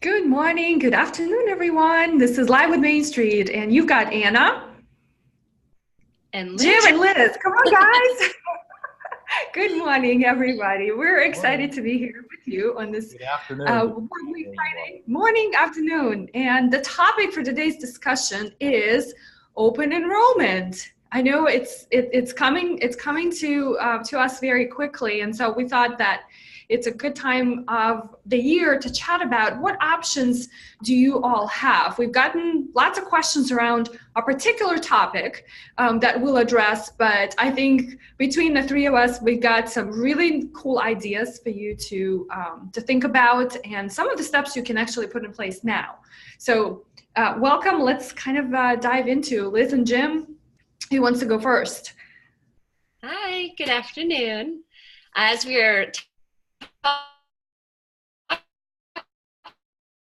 Good morning, good afternoon, everyone. This is Live with Main Street, and you've got Anna, And Jim, Liz. and Liz. Come on, guys. Good morning, everybody. We're excited Morning. to be here with you on this Good afternoon. Good lovely seeing you all. Friday morning, afternoon. And the topic for today's discussion is open enrollment. I know it's coming to us very quickly, and so we thought that it's a good time of the year to chat about what options do you all have. We've gotten lots of questions around a particular topic that we'll address, but I think between the three of us, we've got some really cool ideas for you to think about, and some of the steps you can actually put in place now. So welcome. Let's kind of dive into Liz and Jim. Who wants to go first? Hi, good afternoon. As we are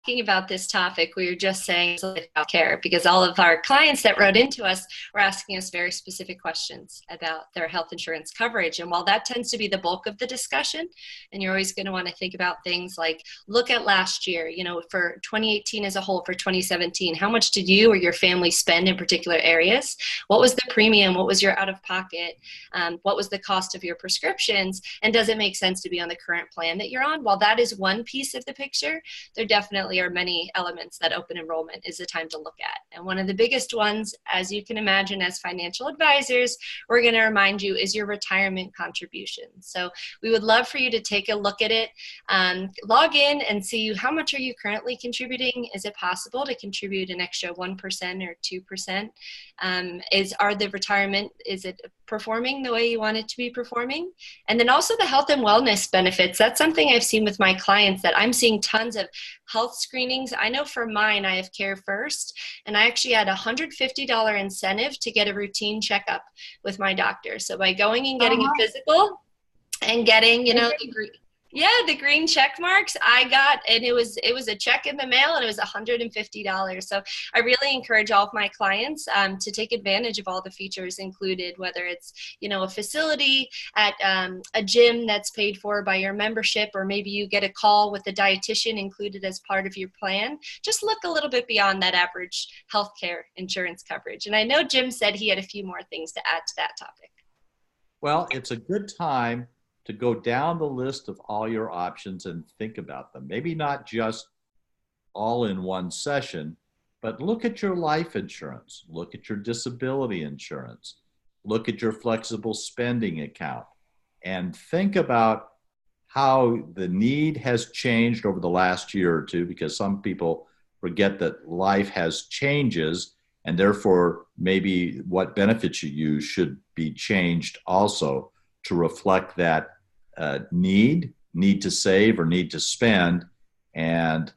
talking about this topic, we were just saying healthcare because all of our clients that wrote into us were asking us very specific questions about their health insurance coverage. And while that tends to be the bulk of the discussion, and you're always going to want to think about things like look at last year, for 2018 as a whole, for 2017, how much did you or your family spend in particular areas? What was the premium? What was your out of pocket? What was the cost of your prescriptions? And does it make sense to be on the current plan that you're on? While that is one piece of the picture, there definitely are many elements that open enrollment is the time to look at. And one of the biggest ones, as you can imagine, as financial advisors, we're going to remind you is your retirement contribution. So we would love for you to take a look at it, log in and see how much are you currently contributing. Is it possible to contribute an extra 1% or 2%? Are the retirement, is it performing the way you want it to be performing? And then also the health and wellness benefits. That's something I've seen with my clients, that I'm seeing tons of health screenings. I know for mine, I have Care First, and I actually had a $150 incentive to get a routine checkup with my doctor. So by going and getting a physical and getting, the green check marks I got, and it was a check in the mail, and it was $150. So I really encourage all of my clients to take advantage of all the features included, whether it's, a facility at a gym that's paid for by your membership, or maybe you get a call with a dietitian included as part of your plan. Just look a little bit beyond that average healthcare insurance coverage. And I know Jim said he had a few more things to add to that topic. Well, it's a good time to go down the list of all your options and think about them. Maybe not just all in one session, but look at your life insurance, look at your disability insurance, look at your flexible spending account, and think about how the need has changed over the last year or two, because some people forget that life has changes, and therefore maybe what benefits you use should be changed also to reflect that need to save or need to spend. And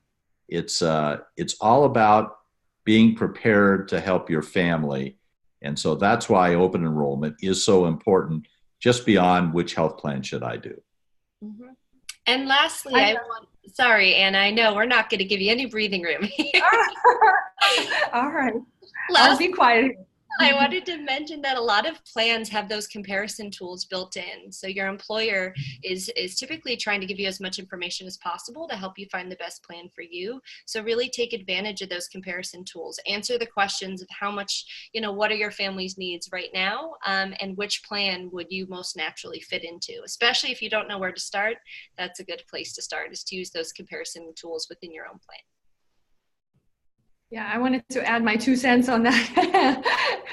it's all about being prepared to help your family. And so that's why open enrollment is so important, just beyond which health plan should I do. Mm-hmm. And lastly, sorry, Anna, I know we're not going to give you any breathing room here. All right. I'll be quiet. I wanted to mention that a lot of plans have those comparison tools built in. So your employer is typically trying to give you as much information as possible to help you find the best plan for you. So really take advantage of those comparison tools. Answer the questions of how much, what are your family's needs right now, and which plan would you most naturally fit into? Especially if you don't know where to start, that's a good place to start, is to use those comparison tools within your own plan. Yeah, I wanted to add my 2 cents on that.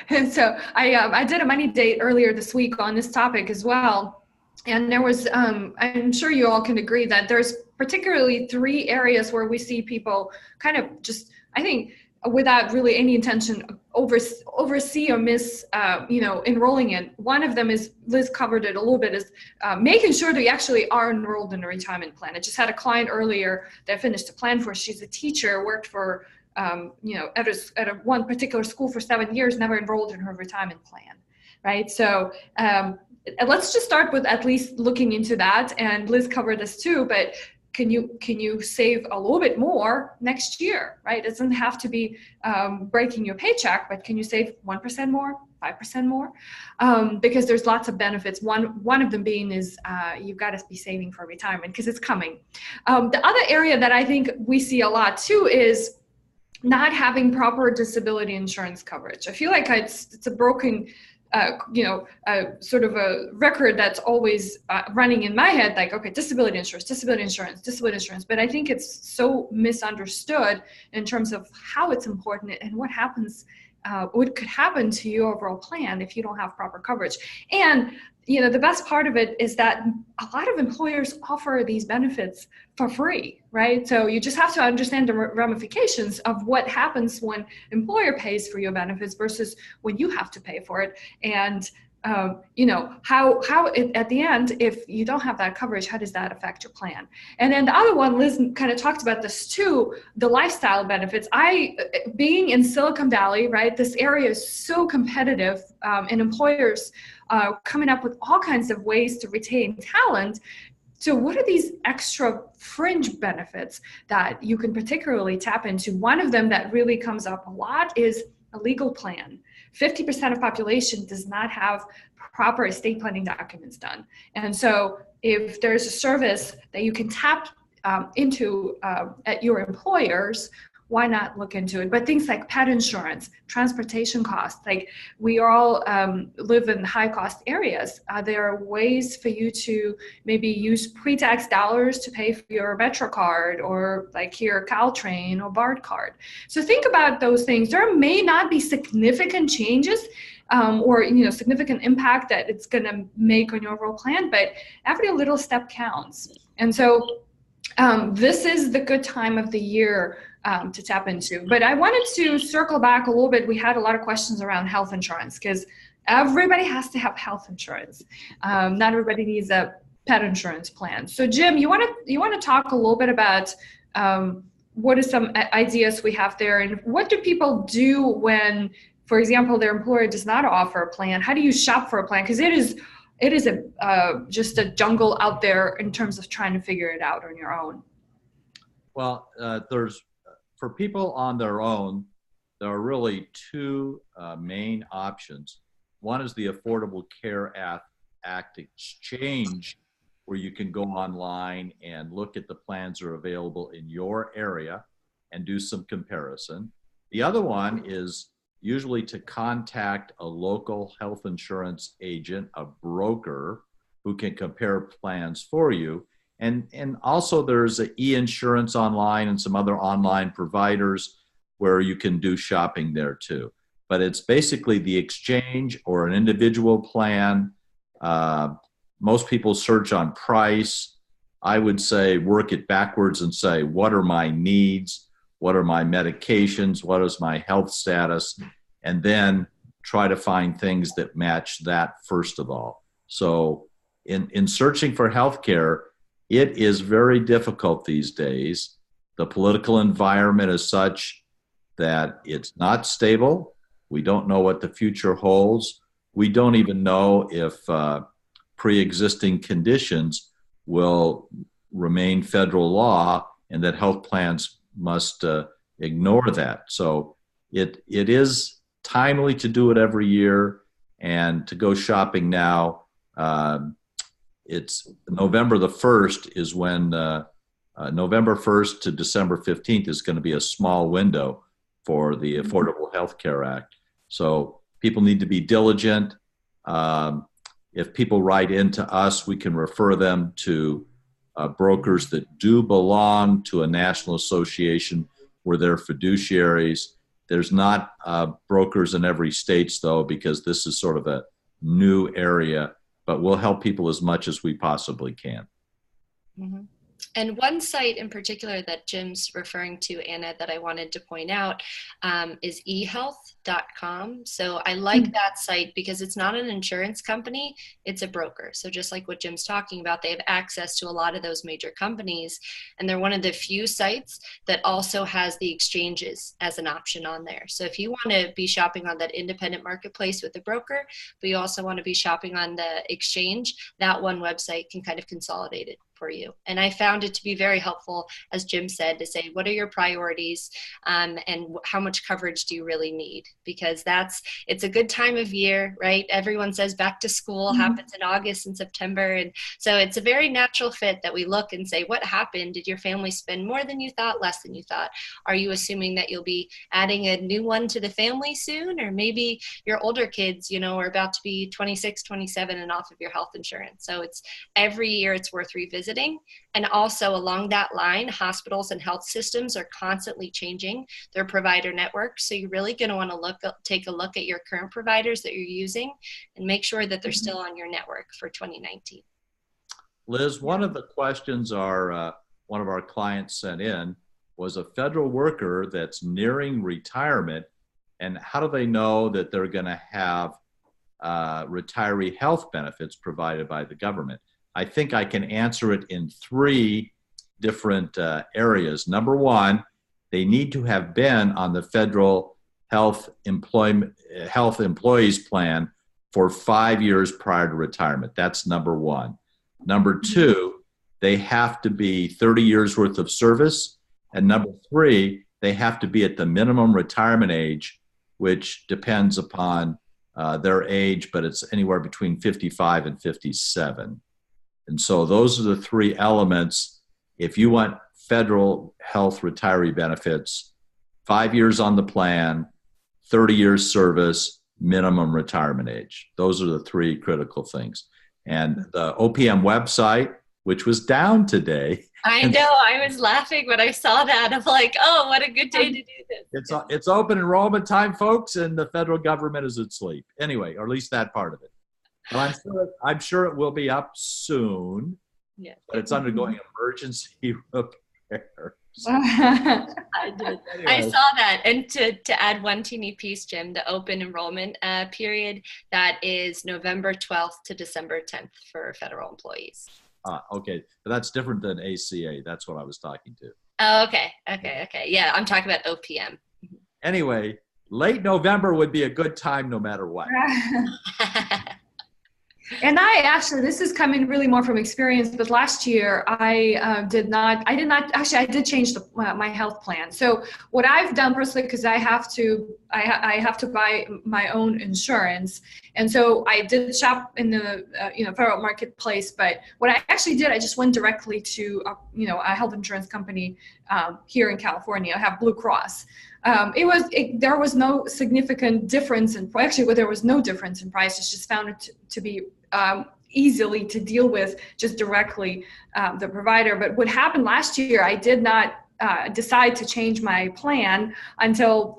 And so I did a money date earlier this week on this topic as well. And there was, I'm sure you all can agree that there's particularly 3 areas where we see people kind of just, I think, without really any intention, oversee or miss, enrolling in. One of them is, Liz covered it a little bit, is making sure they actually are enrolled in a retirement plan. I just had a client earlier that I finished a plan for. She's a teacher, worked for at one particular school for 7 years, never enrolled in her retirement plan, right? So let's just start with at least looking into that. And Liz covered this too, but can you save a little bit more next year, right? It doesn't have to be breaking your paycheck, but can you save 1% more, 5% more, because there's lots of benefits. One of them being is you've got to be saving for retirement because it's coming. The other area that I think we see a lot too is not having proper disability insurance coverage. I feel like it's a broken, sort of a record that's always running in my head, like, okay, disability insurance, disability insurance, disability insurance. But I think it's so misunderstood in terms of how it's important and what happens, what could happen to your overall plan if you don't have proper coverage. And the best part of it is that a lot of employers offer these benefits for free, right? So you just have to understand the ramifications of what happens when employer pays for your benefits versus when you have to pay for it. And how at the end, if you don't have that coverage, how does that affect your plan? And then the other one, Liz kind of talked about this too, the lifestyle benefits. Being in Silicon Valley, right, this area is so competitive, and employers coming up with all kinds of ways to retain talent. So what are these extra fringe benefits that you can particularly tap into? One of them that really comes up a lot is a legal plan. 50% of population does not have proper estate planning documents done. And so if there's a service that you can tap into at your employers, why not look into it? But things like pet insurance, transportation costs, like we all live in high cost areas. There are ways for you to maybe use pre-tax dollars to pay for your Metro card or like your Caltrain or BART card. So think about those things. There may not be significant changes or significant impact that it's going to make on your overall plan, but every little step counts. And so this is the good time of the year to tap into. But I wanted to circle back a little bit. We had a lot of questions around health insurance because everybody has to have health insurance. Not everybody needs a pet insurance plan. So Jim, you want to talk a little bit about what are some ideas we have there, and what do people do when, for example, their employer does not offer a plan? How do you shop for a plan? Because it is just a jungle out there in terms of trying to figure it out on your own. Well, for people on their own, there are really two main options. One is the Affordable Care Act Exchange, where you can go online and look at the plans that are available in your area and do some comparison. The other one is usually to contact a local health insurance agent, a broker, who can compare plans for you. And also there's e-insurance online and some other online providers where you can do shopping there too. But it's basically the exchange or an individual plan. Most people search on price. I would say work it backwards and say, what are my needs? What are my medications? What is my health status? And then try to find things that match that first of all. So in searching for healthcare, it is very difficult these days. The political environment is such that it's not stable. We don't know what the future holds. We don't even know if pre-existing conditions will remain federal law and that health plans must ignore that. So it is timely to do it every year and to go shopping now. It's November the 1st is when November 1st to December 15th is going to be a small window for the Affordable Health Care Act. So people need to be diligent. If people write into us, we can refer them to brokers that do belong to a national association where they're fiduciaries. There's not brokers in every state, though, because this is sort of a new area, but we'll help people as much as we possibly can. Mm-hmm. And one site in particular that Jim's referring to, Anna, that I wanted to point out is ehealth.com. So I like that site because it's not an insurance company, it's a broker. So just like what Jim's talking about, they have access to a lot of those major companies. And they're one of the few sites that also has the exchanges as an option on there. So if you want to be shopping on that independent marketplace with a broker, but you also want to be shopping on the exchange, that one website can kind of consolidate it for you. And I found it to be very helpful, as Jim said, to say, what are your priorities, and how much coverage do you really need? Because it's a good time of year, right? Everyone says back to school happens in August and September. And so it's a very natural fit that we look and say, what happened? Did your family spend more than you thought, less than you thought? Are you assuming that you'll be adding a new one to the family soon? Or maybe your older kids, are about to be 26, 27 and off of your health insurance. So it's every year it's worth revisiting. And also along that line, hospitals and health systems are constantly changing their provider networks. So you're really going to want to take a look at your current providers that you're using and make sure that they're still on your network for 2019. Liz, one of the questions one of our clients sent in was a federal worker that's nearing retirement, and how do they know that they're going to have retiree health benefits provided by the government? I think I can answer it in 3 different areas. Number one, they need to have been on the federal health employees plan for 5 years prior to retirement. That's number one. Number two, they have to be 30 years worth of service. And number 3, they have to be at the minimum retirement age, which depends upon their age, but it's anywhere between 55 and 57. And so those are the 3 elements. If you want federal health retiree benefits, 5 years on the plan, 30 years service, minimum retirement age. Those are the 3 critical things. And the OPM website, which was down today. I know, I was laughing when I saw that. I'm like, oh, what a good day to do this. It's open enrollment time, folks, and the federal government is asleep. Anyway, or at least that part of it. But I'm sure it will be up soon. Yeah. But it's undergoing emergency repairs. I did. Anyway. I saw that. And to add one teeny piece, Jim, the open enrollment period, that is November 12th to December 10th for federal employees. Okay. But that's different than ACA. That's what I was talking to. Oh, okay. Yeah, I'm talking about OPM. Anyway, late November would be a good time no matter what. And this is coming really more from experience, but last year I did change my health plan. So what I've done personally, because I have to buy my own insurance. And so I did shop in the, federal marketplace, but what I actually did, I just went directly to, a health insurance company here in California. I have Blue Cross. There was no significant difference in price. Actually, there was no difference in price. It's just found it to be easily to deal with just directly the provider. But what happened last year, I did not decide to change my plan until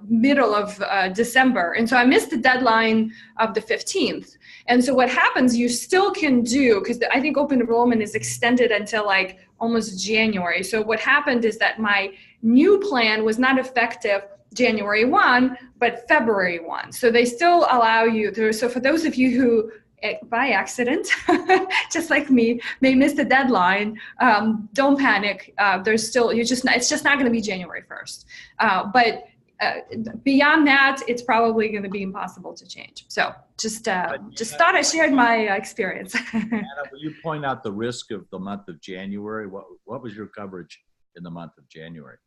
middle of December, and so I missed the deadline of the 15th. And so what happens, you still can do, because I think open enrollment is extended until like almost January. So what happened is that my new plan was not effective January 1, but February 1. So they still allow you through. So for those of you who by accident, just like me, may miss the deadline, don't panic. It's just not going to be January 1st. But beyond that, it's probably going to be impossible to change. So just thought I shared my experience. Anna, will you point out the risk of the month of January? What was your coverage in the month of January?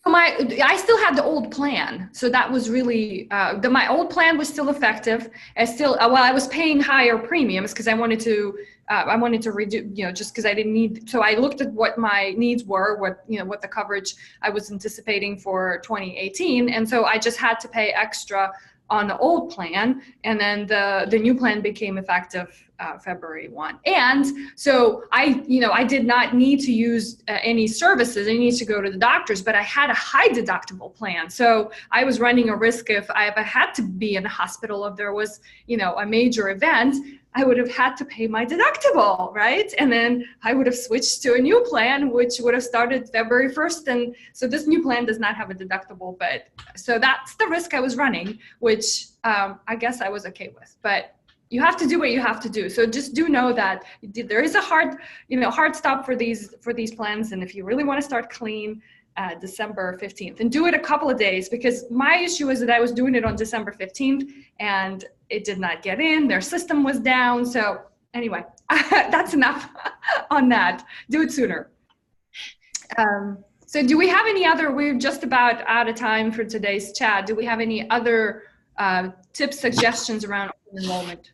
I still had the old plan, so that was really my old plan was still effective. I was paying higher premiums because I wanted to reduce, just because I didn't need. So I looked at what my needs were, what the coverage I was anticipating for 2018, and so I just had to pay extra on the old plan, and then the new plan became effective February 1. And so I did not need to use any services. I needed to go to the doctors, but I had a high deductible plan. So I was running a risk if I ever had to be in the hospital, if there was, a major event, I would have had to pay my deductible, right? And then I would have switched to a new plan, which would have started February 1st. And so this new plan does not have a deductible, but so that's the risk I was running, which I guess I was okay with. But you have to do what you have to do. So just do know that there is a hard stop for these plans. And if you really want to start clean, December 15th, and do it a couple of days, because my issue is that I was doing it on December 15th and it did not get in. Their system was down. So Anyway, that's enough on that. Do it sooner. So do we have any other, we're just about out of time for today's chat. Do we have any other tips, suggestions around open enrollment?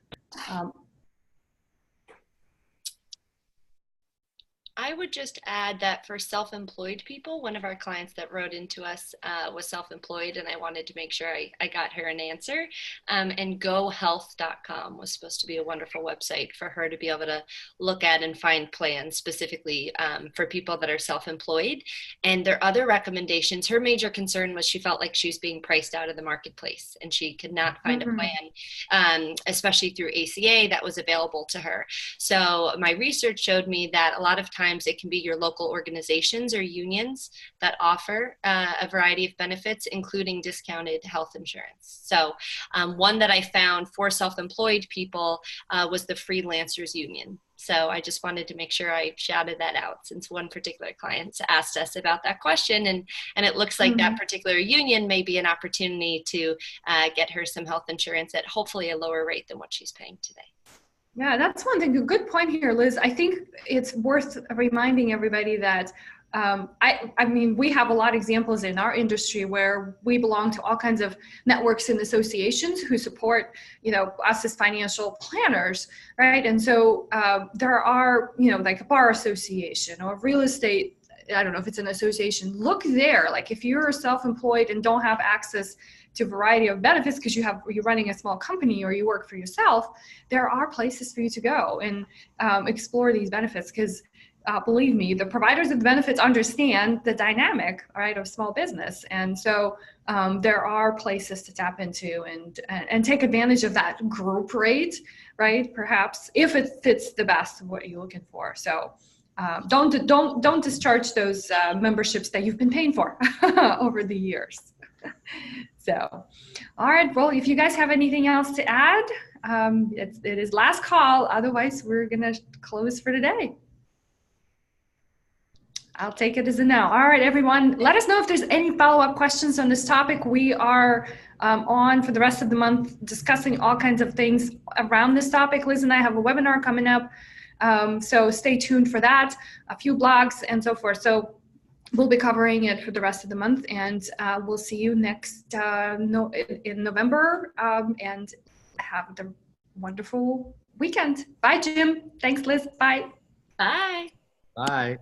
I would just add that for self-employed people, one of our clients that wrote into us was self-employed, and I wanted to make sure I got her an answer. And gohealth.com was supposed to be a wonderful website for her to be able to look at and find plans specifically for people that are self-employed. And their other recommendations, her major concern was she felt like she was being priced out of the marketplace and she could not find a plan, especially through ACA, that was available to her. So my research showed me that a lot of times it can be your local organizations or unions that offer a variety of benefits, including discounted health insurance. So one that I found for self-employed people was the Freelancers Union. So I just wanted to make sure I shouted that out since one particular client asked us about that question. And it looks like that particular union may be an opportunity to get her some health insurance at hopefully a lower rate than what she's paying today. Yeah, that's one thing. A good point here, Liz. I think it's worth reminding everybody that I mean, we have a lot of examples in our industry where we belong to all kinds of networks and associations who support, us as financial planners, right? And so there are, like a bar association or real estate, I don't know if it's an association, look there. Like if you're self-employed and don't have access to a variety of benefits because you're running a small company or you work for yourself, there are places for you to go and explore these benefits because believe me, the providers of the benefits understand the dynamic, right, of small business. And so there are places to tap into and take advantage of that group rate, right, perhaps, if it fits the best of what you're looking for. So don't discharge those memberships that you've been paying for over the years. So, all right, well, if you guys have anything else to add, it is last call. Otherwise, we're going to close for today. I'll take it as a no. All right, everyone, let us know if there's any follow-up questions on this topic. We are on for the rest of the month discussing all kinds of things around this topic. Liz and I have a webinar coming up, so stay tuned for that, a few blogs and so forth. So we'll be covering it for the rest of the month, and we'll see you next in November, and have the wonderful weekend. Bye, Jim. Thanks, Liz. Bye. Bye. Bye.